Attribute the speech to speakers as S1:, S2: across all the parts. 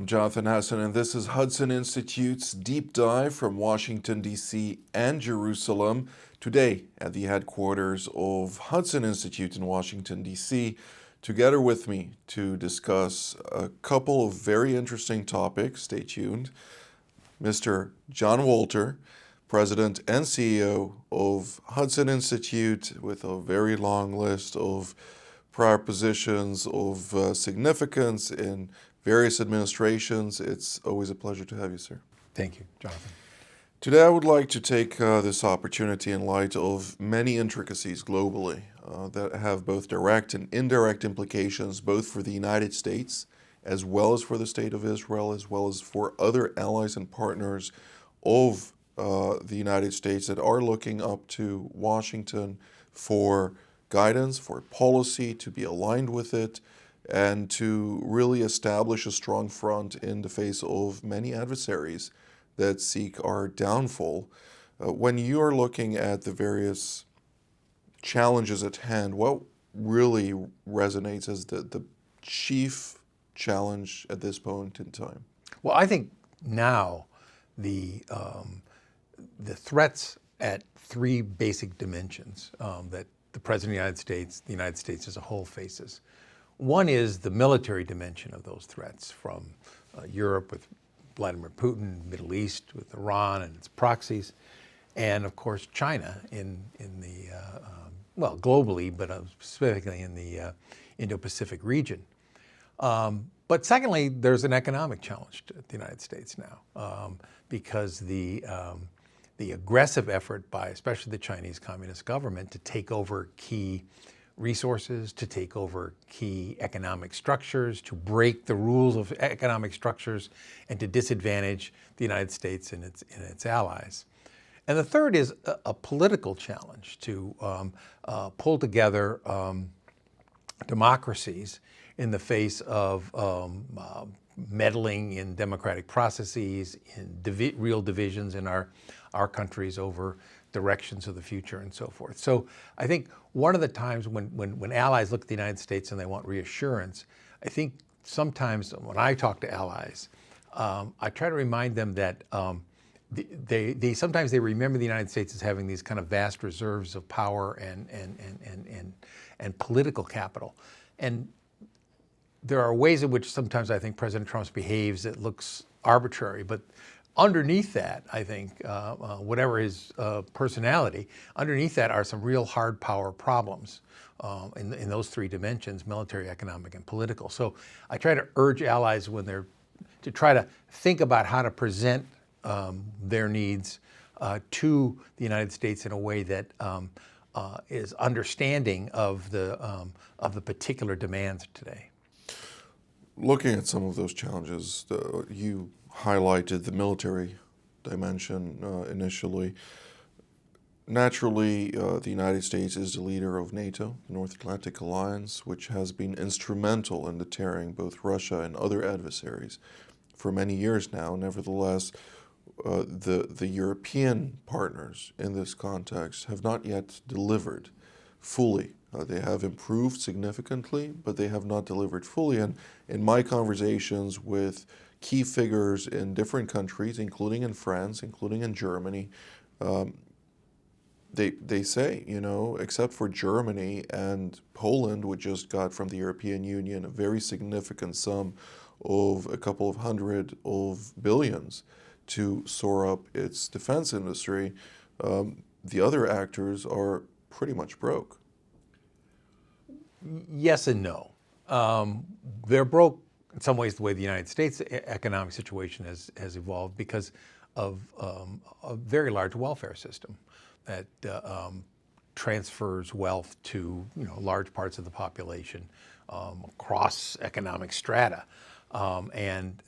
S1: Jonathan Hudson, and this is Hudson Institute's Deep Dive from Washington, D.C. and Jerusalem. Today, at the headquarters of Hudson Institute in Washington, D.C., together with me to discuss a couple of very interesting topics. Stay tuned. Mr. John Walter, President and CEO of Hudson Institute, with a very long list of prior positions of significance in various administrations. It's always a pleasure to have you, sir.
S2: Thank you, Jonathan.
S1: Today I would like to take this opportunity in light of many intricacies globally that have both direct and indirect implications both for the United States as well as for the State of Israel, as well as for other allies and partners of the United States that are looking up to Washington for guidance, for policy, to be aligned with it, and to really establish a strong front in the face of many adversaries that seek our downfall. When you are looking at the various challenges at hand, what really resonates as the chief challenge at this point in time?
S2: Well, I think now the threats at three basic dimensions that the President of the United States as a whole faces. One is the military dimension of those threats, from Europe with Vladimir Putin, Middle East with Iran and its proxies, and of course China in the, globally, but specifically in the Indo-Pacific region. But secondly, there's an economic challenge to the United States now, because the aggressive effort by especially the Chinese Communist government to take over key resources, to take over key economic structures, to break the rules of economic structures, and to disadvantage the United States and its allies. And the third is a political challenge to pull together democracies in the face of meddling in democratic processes, in real divisions in our countries over directions of the future and so forth. So I think one of the times when allies look at the United States and they want reassurance, I think sometimes when I talk to allies, I try to remind them that they sometimes remember the United States as having these kind of vast reserves of power and political capital. And there are ways in which sometimes I think President Trump behaves that looks arbitrary, but underneath that, I think, whatever his personality, underneath that are some real hard power problems in those three dimensions: military, economic, and political. So I try to urge allies to try to think about how to present their needs to the United States in a way that is understanding of the particular demands today.
S1: Looking at some of those challenges, you highlighted the military dimension initially. Naturally, the United States is the leader of NATO, the North Atlantic Alliance, which has been instrumental in deterring both Russia and other adversaries for many years now. Nevertheless, the European partners in this context have not yet delivered fully. They have improved significantly, but they have not delivered fully. And in my conversations with key figures in different countries, including in France, including in Germany, they say, except for Germany and Poland, which just got from the European Union a very significant sum of a couple of hundred of billions to shore up its defense industry, the other actors are pretty much broke.
S2: Yes and no. They're broke in some ways the way the United States economic situation has evolved because of a very large welfare system that transfers wealth to large parts of the population across economic strata. And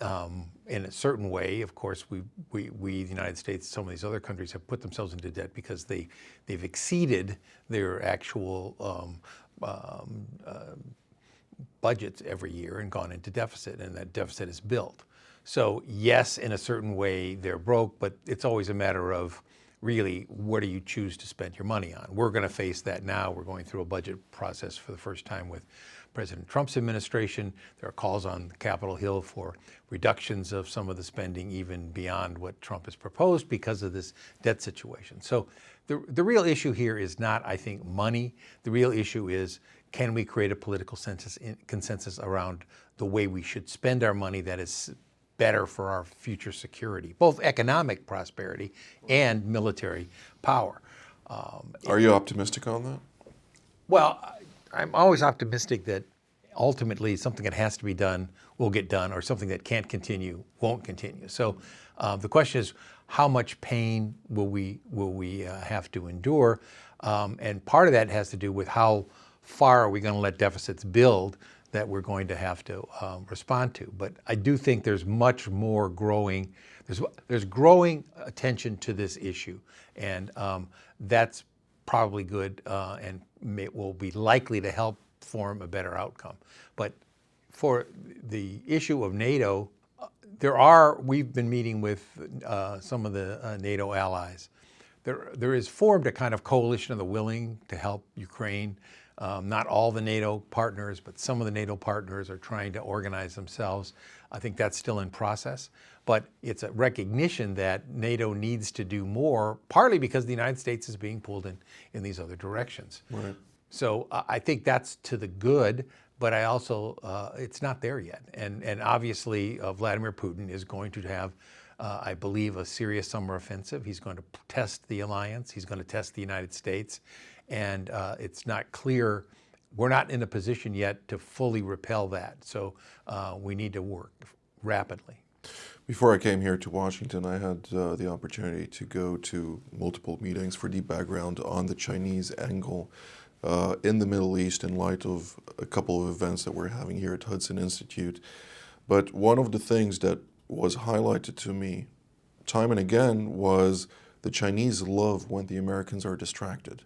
S2: in a certain way, of course, we the United States, some of these other countries have put themselves into debt because they've exceeded their actual budgets every year and gone into deficit, and that deficit is built. So yes, in a certain way, they're broke, but it's always a matter of really, what do you choose to spend your money on? We're going to face that now. We're going through a budget process for the first time with President Trump's administration. There are calls on Capitol Hill for reductions of some of the spending even beyond what Trump has proposed because of this debt situation. So the real issue here is not, I think, money. The real issue is, can we create a political consensus around the way we should spend our money that is better for our future security, both economic prosperity and military power.
S1: Are you optimistic on that?
S2: Well, I'm always optimistic that ultimately something that has to be done will get done, or something that can't continue won't continue. So the question is, how much pain will we have to endure? And part of that has to do with how far are we going to let deficits build that we're going to have to respond to. But I do think there's much more growing, there's growing attention to this issue, and that's probably good and will be likely to help form a better outcome. But for the issue of NATO, we've been meeting with some of the NATO allies. There is formed a kind of coalition of the willing to help Ukraine. Not all the NATO partners, but some of the NATO partners are trying to organize themselves. I think that's still in process, but it's a recognition that NATO needs to do more, partly because the United States is being pulled in these other directions.
S1: Right.
S2: So I think that's to the good, but I also, it's not there yet. And obviously Vladimir Putin is going to have, I believe, a serious summer offensive. He's going to test the alliance. He's going to test the United States. And it's not clear, we're not in a position yet to fully repel that. So we need to work rapidly.
S1: Before I came here to Washington, I had the opportunity to go to multiple meetings for deep background on the Chinese angle in the Middle East in light of a couple of events that we're having here at Hudson Institute. But one of the things that was highlighted to me time and again was the Chinese love when the Americans are distracted.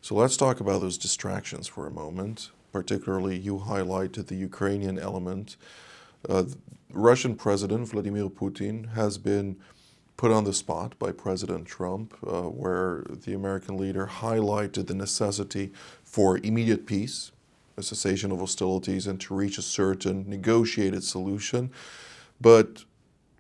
S1: So let's talk about those distractions for a moment. Particularly, you highlighted the Ukrainian element. Russian President Vladimir Putin has been put on the spot by President Trump, where the American leader highlighted the necessity for immediate peace, a cessation of hostilities, and to reach a certain negotiated solution. But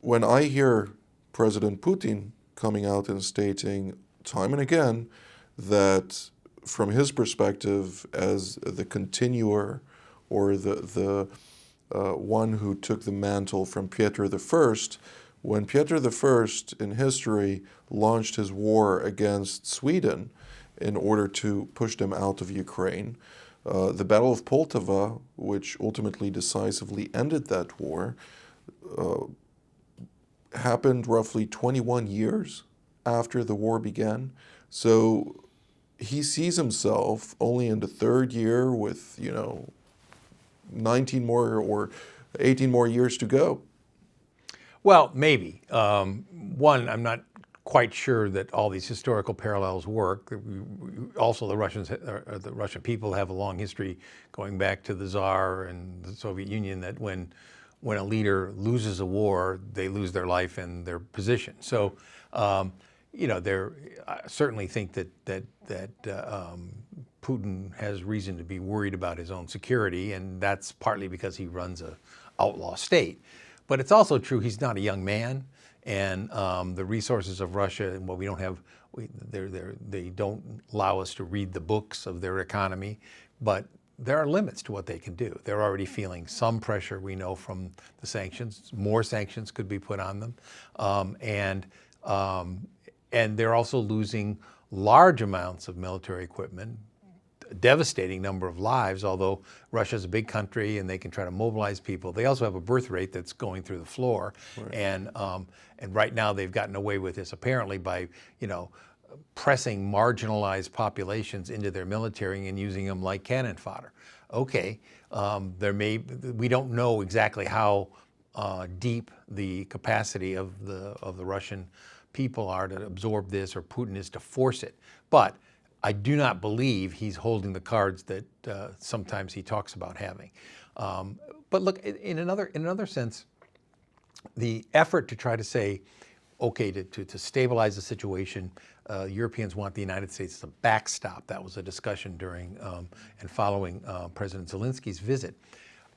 S1: when I hear President Putin coming out and stating time and again that from his perspective as the continuer or the one who took the mantle from Piotr I, when Piotr I in history launched his war against Sweden in order to push them out of Ukraine, the Battle of Poltava, which ultimately decisively ended that war, happened roughly 21 years after the war began. So he sees himself only in the third year with, 19 more or 18 more years to go.
S2: Well, maybe. One, I'm not quite sure that all these historical parallels work. Also, the Russian people have a long history going back to the Tsar and the Soviet Union, that when a leader loses a war, they lose their life and their position. So, I certainly think that Putin has reason to be worried about his own security, and that's partly because he runs an outlaw state. But it's also true he's not a young man, and the resources of Russia, and what we don't have, they don't allow us to read the books of their economy, but there are limits to what they can do. They're already feeling some pressure, we know, from the sanctions. More sanctions could be put on them, and they're also losing large amounts of military equipment, a devastating number of lives, although Russia's a big country and they can try to mobilize people. They also have a birth rate that's going through the floor. Right. And right now they've gotten away with this apparently by, pressing marginalized populations into their military and using them like cannon fodder. Okay, we don't know exactly how deep the capacity of the Russian people are to absorb this, or Putin is to force it. But I do not believe he's holding the cards that sometimes he talks about having. But look, in another sense, the effort to try to say, okay, to stabilize the situation, Europeans want the United States to backstop. That was a discussion during and following President Zelensky's visit.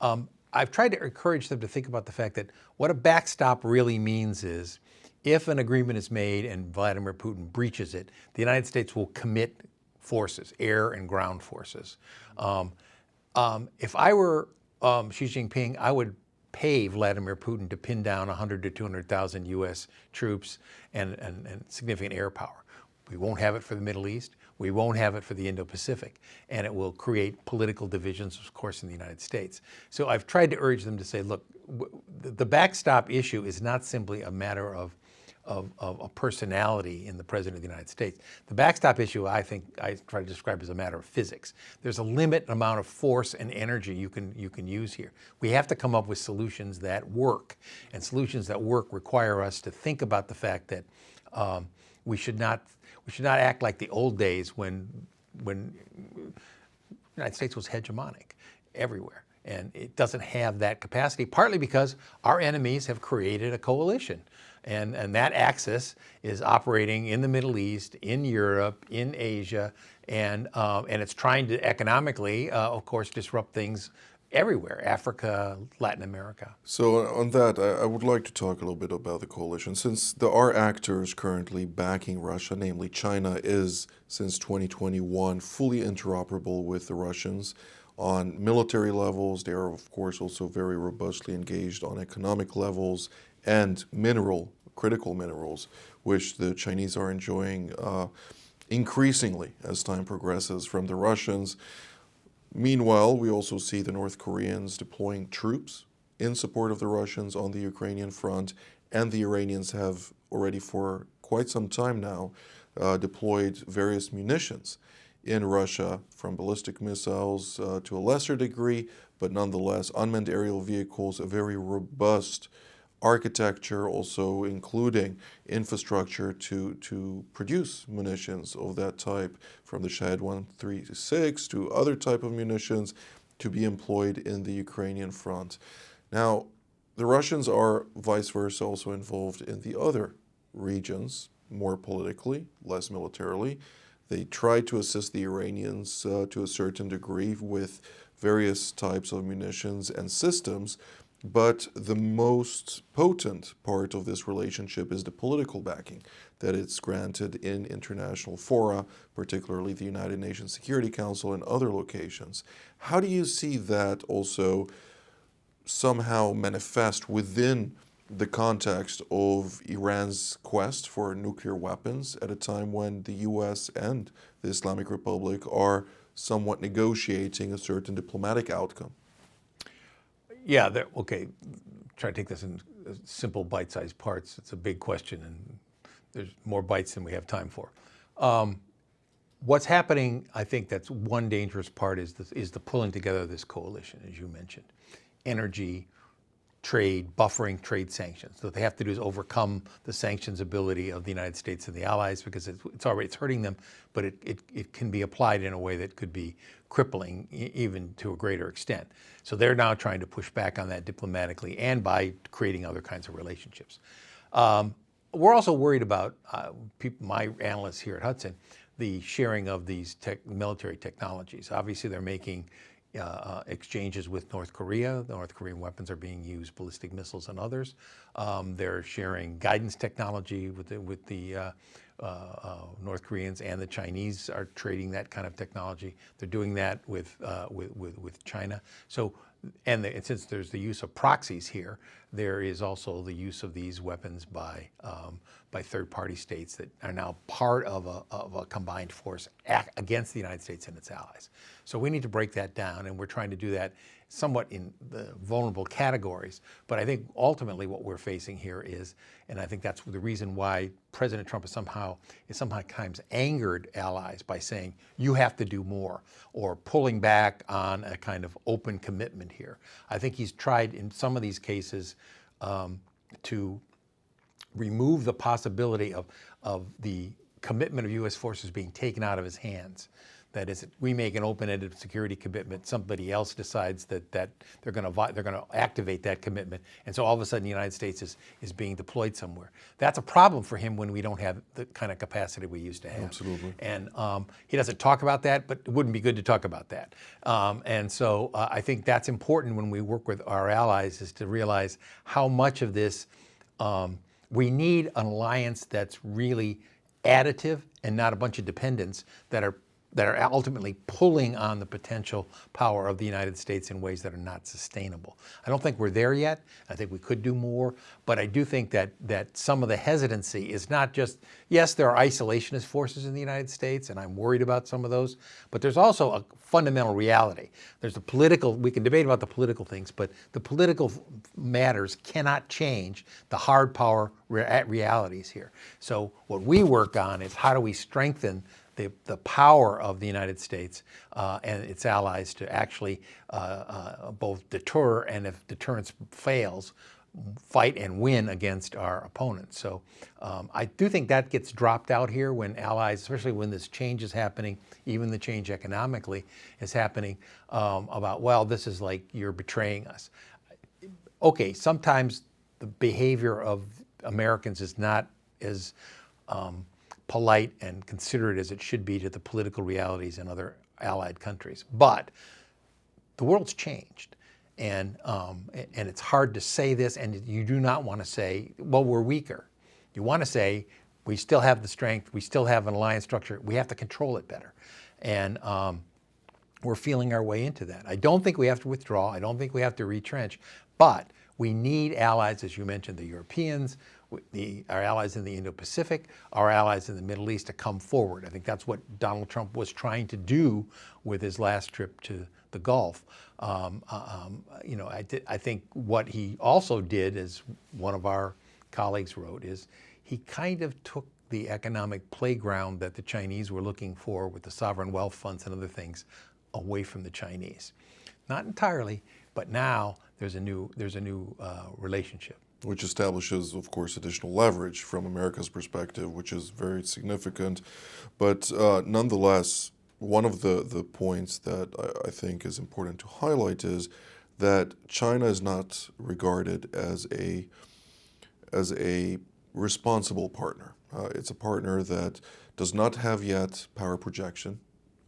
S2: I've tried to encourage them to think about the fact that what a backstop really means is if an agreement is made and Vladimir Putin breaches it, the United States will commit forces, air and ground forces. If I were Xi Jinping, I would pay Vladimir Putin to pin down 100 to 200,000 U.S. troops and significant air power. We won't have it for the Middle East. We won't have it for the Indo-Pacific. And it will create political divisions, of course, in the United States. So I've tried to urge them to say, look, the backstop issue is not simply a matter of a personality in the President of the United States. The backstop issue, I think, I try to describe as a matter of physics. There's a limited amount of force and energy you can use here. We have to come up with solutions that work, and solutions that work require us to think about the fact that we should not act like the old days when the United States was hegemonic everywhere. And it doesn't have that capacity, partly because our enemies have created a coalition. And that axis is operating in the Middle East, in Europe, in Asia, and it's trying to economically, of course, disrupt things everywhere, Africa, Latin America.
S1: So on that, I would like to talk a little bit about the coalition. Since there are actors currently backing Russia, namely China is, since 2021, fully interoperable with the Russians on military levels. They are, of course, also very robustly engaged on economic levels and critical minerals, which the Chinese are enjoying increasingly as time progresses from the Russians. Meanwhile, we also see the North Koreans deploying troops in support of the Russians on the Ukrainian front, and the Iranians have already for quite some time now deployed various munitions in Russia, from ballistic missiles to a lesser degree, but nonetheless unmanned aerial vehicles, a very robust architecture, also including infrastructure to produce munitions of that type, from the Shahed 136 to other type of munitions to be employed in the Ukrainian front. Now, the Russians are vice versa also involved in the other regions, more politically, less militarily. They try to assist the Iranians to a certain degree with various types of munitions and systems. But the most potent part of this relationship is the political backing that it's granted in international fora, particularly the United Nations Security Council and other locations. How do you see that also somehow manifest within the context of Iran's quest for nuclear weapons at a time when the US and the Islamic Republic are somewhat negotiating a certain diplomatic outcome?
S2: Yeah, okay, try to take this in simple bite-sized parts. It's a big question, and there's more bites than we have time for. What's happening, I think that's one dangerous part, is the pulling together of this coalition, as you mentioned. Energy, trade, buffering trade sanctions. So what they have to do is overcome the sanctions ability of the United States and the allies, because it's hurting them, but it can be applied in a way that could be crippling even to a greater extent. So they're now trying to push back on that diplomatically and by creating other kinds of relationships. We're also worried about, my analysts here at Hudson, the sharing of these military technologies. Obviously, they're making exchanges with North Korea. The North Korean weapons are being used, ballistic missiles and others. They're sharing guidance technology with the North Koreans, and the Chinese are trading that kind of technology. They're doing that with China. So, and since there's the use of proxies here, there is also the use of these weapons by third-party states that are now part of a combined force against the United States and its allies. So we need to break that down, and we're trying to do that somewhat in the vulnerable categories. But I think ultimately what we're facing here is, and I think that's the reason why President Trump is sometimes angered allies by saying, you have to do more, or pulling back on a kind of open commitment here. I think he's tried in some of these cases to remove the possibility of the commitment of U.S. forces being taken out of his hands. That is, we make an open-ended security commitment, somebody else decides that they're going to activate that commitment, and so all of a sudden the United States is being deployed somewhere. That's a problem for him when we don't have the kind of capacity we used to have.
S1: Absolutely.
S2: And he doesn't talk about that, but it wouldn't be good to talk about that. And so I think that's important when we work with our allies, is to realize how much of this we need an alliance that's really additive and not a bunch of dependents that are ultimately pulling on the potential power of the United States in ways that are not sustainable. I don't think we're there yet. I think we could do more, but I do think that some of the hesitancy is not just, yes, there are isolationist forces in the United States, and I'm worried about some of those, but there's also a fundamental reality. There's the political, we can debate about the political things, but the political matters cannot change the hard power realities here. So what we work on is how do we strengthen the power of the United States and its allies to actually both deter, and if deterrence fails, fight and win against our opponents. So I do think that gets dropped out here when allies, especially when this change is happening, even the change economically is happening, about, well, this is like you're betraying us. Okay, sometimes the behavior of Americans is not as polite and considerate as it should be to the political realities in other allied countries. But the world's changed, and it's hard to say this, and you do not want to say, well, we're weaker. You want to say, we still have the strength, we still have an alliance structure, we have to control it better. And we're feeling our way into that. I don't think we have to withdraw, I don't think we have to retrench, but we need allies, as you mentioned, the Europeans, our allies in the Indo-Pacific, our allies in the Middle East, to come forward. I think that's what Donald Trump was trying to do with his last trip to the Gulf. You know, I think what he also did, as one of our colleagues wrote, is he kind of took the economic playground that the Chinese were looking for with the sovereign wealth funds and other things away from the Chinese. Not entirely, but now there's a new relationship.
S1: Which establishes, of course, additional leverage from America's perspective, which is very significant. But nonetheless, one of the points that I think is important to highlight is that China is not regarded as a responsible partner. It's a partner that does not have yet power projection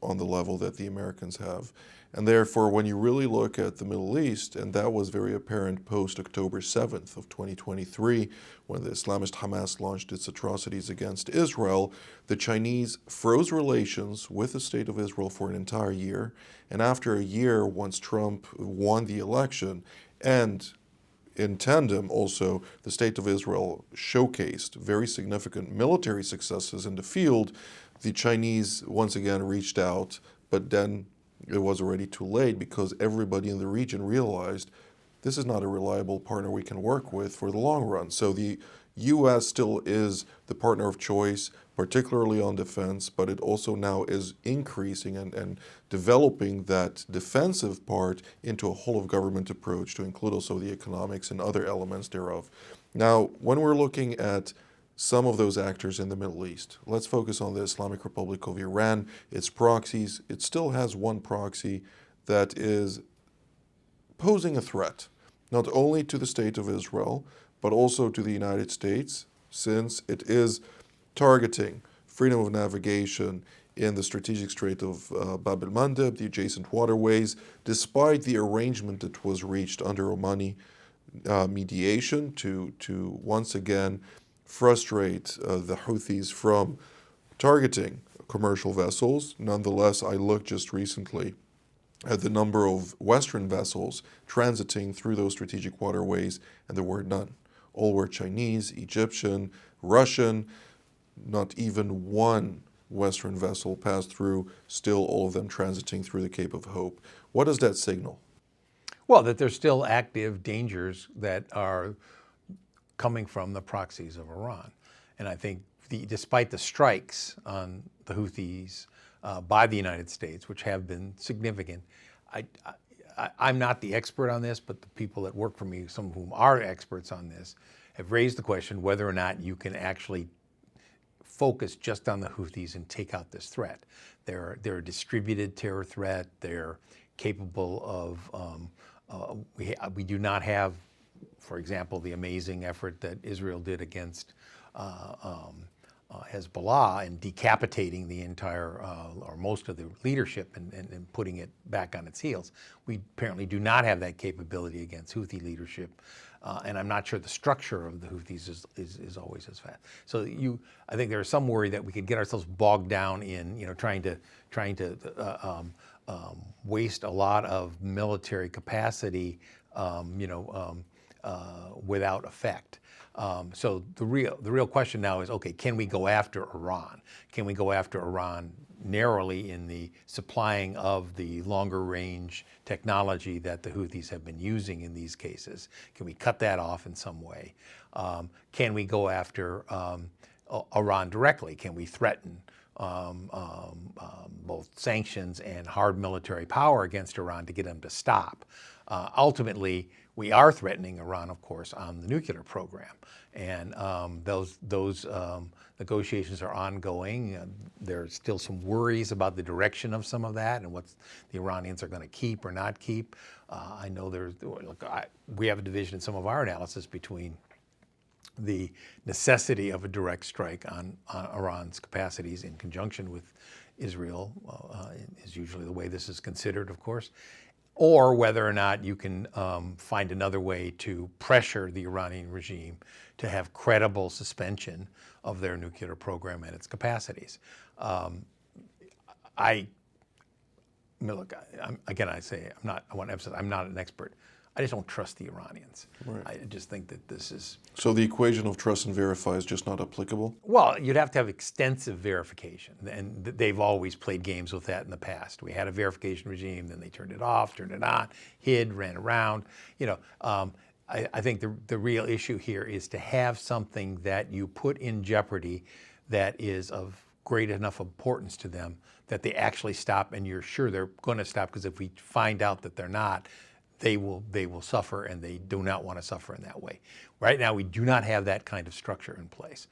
S1: on the level that the Americans have. And therefore, when you really look at the Middle East, and that was very apparent post-October 7th of 2023, when the Islamist Hamas launched its atrocities against Israel, the Chinese froze relations with the State of Israel for an entire year. And after a year, once Trump won the election, and in tandem also, the State of Israel showcased very significant military successes in the field, the Chinese once again reached out, but then it was already too late, because everybody in the region realized this is not a reliable partner we can work with for the long run. So the U.S. still is the partner of choice, particularly on defense, but it also now is increasing and developing that defensive part into a whole-of-government approach to include also the economics and other elements thereof. Now, when we're looking at some of those actors in the Middle East, let's focus on the Islamic Republic of Iran, its proxies. It still has one proxy that is posing a threat, not only to the State of Israel, but also to the United States, since it is targeting freedom of navigation in the strategic Strait of Bab el-Mandeb, the adjacent waterways, despite the arrangement that was reached under Omani mediation to once again frustrate the Houthis from targeting commercial vessels. Nonetheless, I looked just recently at the number of Western vessels transiting through those strategic waterways, and there were none. All were Chinese, Egyptian, Russian. Not even one Western vessel passed through, still all of them transiting through the Cape of Hope. What does that signal?
S2: Well, that there's still active dangers that are coming from the proxies of Iran. And I think despite the strikes on the Houthis by the United States, which have been significant, I'm not the expert on this, but the people that work for me, some of whom are experts on this, have raised the question whether or not you can actually focus just on the Houthis and take out this threat. They're a distributed terror threat. They're capable of, we do not have, for example, the amazing effort that Israel did against Hezbollah and decapitating the entire or most of the leadership and putting it back on its heels. We apparently do not have that capability against Houthi leadership, and I'm not sure the structure of the Houthis is always as fast. So I think there's some worry that we could get ourselves bogged down in trying to waste a lot of military capacity without effect. So the real question now is, okay, can we go after Iran? Can we go after Iran narrowly in the supplying of the longer range technology that the Houthis have been using in these cases? Can we cut that off in some way? Can we go after Iran directly? Can we threaten both sanctions and hard military power against Iran to get them to stop? Ultimately, we are threatening Iran, of course, on the nuclear program, and those negotiations are ongoing. There's still some worries about the direction of some of that and what the Iranians are going to keep or not keep. I know we have a division in some of our analysis between the necessity of a direct strike on Iran's capacities in conjunction with Israel, is usually the way this is considered, of course, or whether or not you can find another way to pressure the Iranian regime to have credible suspension of their nuclear program and its capacities. I want to emphasize, I'm not an expert. I just don't trust the Iranians.
S1: Right.
S2: I just think that this is...
S1: So the equation of trust and verify is just not applicable?
S2: Well, you'd have to have extensive verification, and they've always played games with that in the past. We had a verification regime, then they turned it off, turned it on, hid, ran around. I think the real issue here is to have something that you put in jeopardy that is of great enough importance to them that they actually stop, and you're sure they're going to stop, because if we find out that they're not, they will suffer, and they do not want to suffer in that way. Right now, we do not have that kind of structure in place.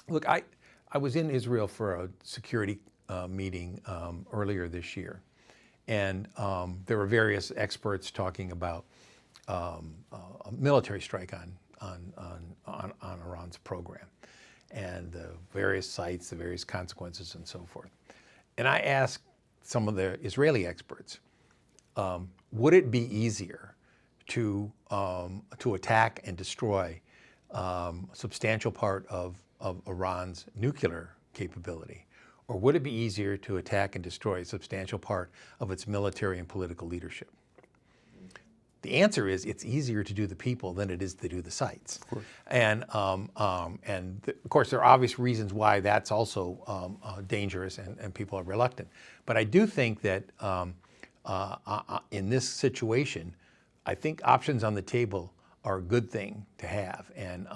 S2: Look, I was in Israel for a security meeting earlier this year, and there were various experts talking about a military strike on Iran's program, and the various sites, the various consequences, and so forth. And I asked some of the Israeli experts, would it be easier to attack and destroy a substantial part of Iran's nuclear capability, or would it be easier to attack and destroy a substantial part of its military and political leadership? The answer is it's easier to do the people than it is to do the sites.
S1: Of course.
S2: And of course, there are obvious reasons why that's also dangerous, and people are reluctant. But I do think that in this situation, I think options on the table are a good thing to have. And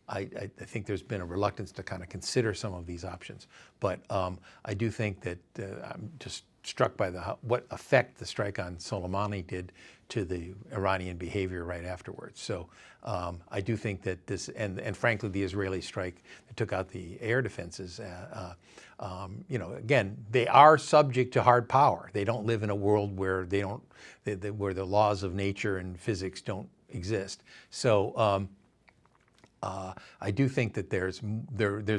S2: I think there's been a reluctance to kind of consider some of these options. But I do think that I'm just struck by what effect the strike on Soleimani did to the Iranian behavior right afterwards. So I do think that this, and frankly, the Israeli strike that took out the air defenses, again, they are subject to hard power. They don't live in a world where where the laws of nature and physics don't exist. So I do think that there's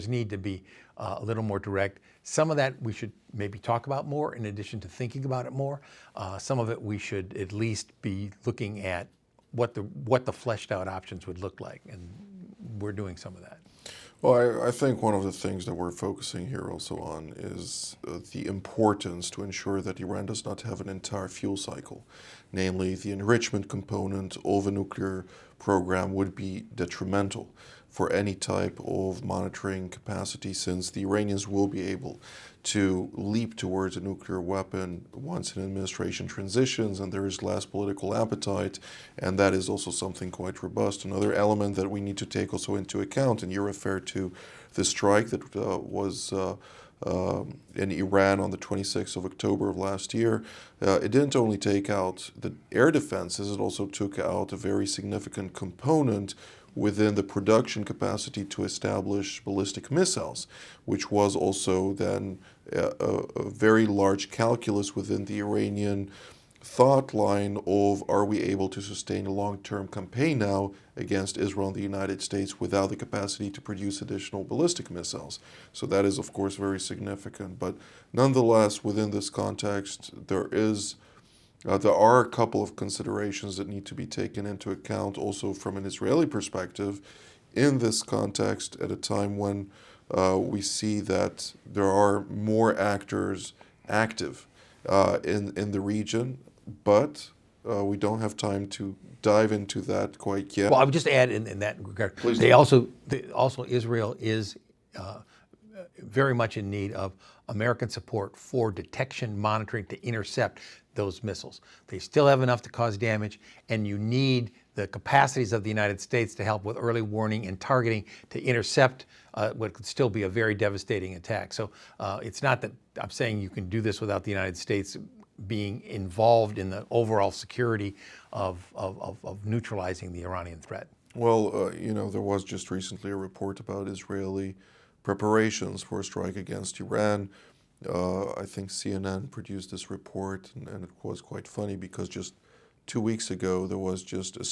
S2: need to be a little more direct. Some of that we should maybe talk about more in addition to thinking about it more. Some of it we should at least be looking at what the fleshed out options would look like, and we're doing some of that.
S1: Well, I think one of the things that we're focusing here also on is the importance to ensure that Iran does not have an entire fuel cycle. Namely, the enrichment component of a nuclear program would be detrimental for any type of monitoring capacity, since the Iranians will be able to leap towards a nuclear weapon once an administration transitions and there is less political appetite, and that is also something quite robust. Another element that we need to take also into account, and you referred to the strike that was in Iran on the 26th of October of last year. It didn't only take out the air defenses, it also took out a very significant component, within the production capacity to establish ballistic missiles, which was also then a very large calculus within the Iranian thought line of, are we able to sustain a long-term campaign now against Israel and the United States without the capacity to produce additional ballistic missiles? So that is, of course, very significant. But nonetheless, within this context, there are a couple of considerations that need to be taken into account also from an Israeli perspective in this context at a time when we see that there are more actors active in the region, but we don't have time to dive into that quite yet.
S2: Well, I would just add in that regard,
S1: Please
S2: also Israel is very much in need of American support for detection, monitoring, to intercept those missiles. They still have enough to cause damage, and you need the capacities of the United States to help with early warning and targeting to intercept what could still be a very devastating attack. So it's not that I'm saying you can do this without the United States being involved in the overall security of neutralizing the Iranian threat.
S1: Well, there was just recently a report about Israeli preparations for a strike against Iran. I think CNN produced this report, and it was quite funny because just 2 weeks ago there was just a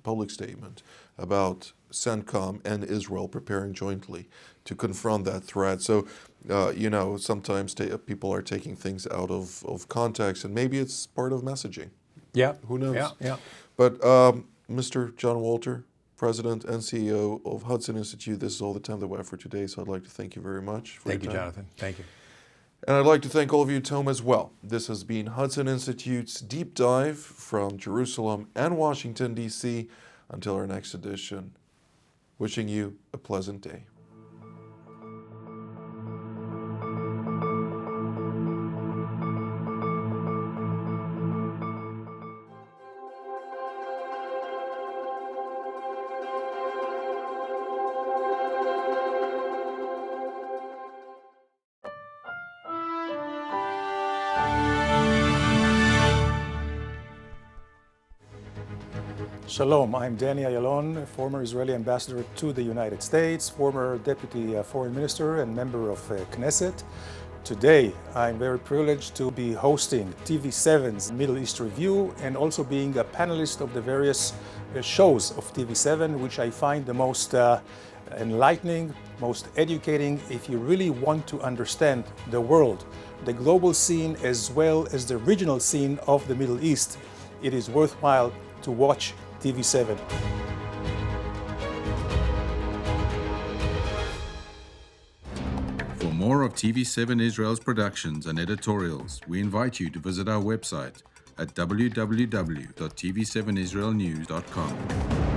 S1: public statement about CENTCOM and Israel preparing jointly to confront that threat. So, sometimes people are taking things out of context, and maybe it's part of messaging.
S2: Yeah.
S1: Who knows?
S2: Yeah.
S1: But Mr. John Walter, President and CEO of Hudson Institute, this is all the time that we have for today, so I'd like to thank you very much for your time.
S2: Thank you, Jonathan. Thank you.
S1: And I'd like to thank all of you at home as well. This has been Hudson Institute's Deep Dive from Jerusalem and Washington, D.C. Until our next edition, wishing you a pleasant day.
S3: Shalom, I'm Danny Ayalon, former Israeli ambassador to the United States, former deputy foreign minister and member of Knesset. Today, I'm very privileged to be hosting TV7's Middle East Review and also being a panelist of the various shows of TV7, which I find the most enlightening, most educating if you really want to understand the world, the global scene as well as the regional scene of the Middle East. It is worthwhile to watch TV7.
S4: For more of TV7 Israel's productions and editorials, we invite you to visit our website at www.tv7israelnews.com.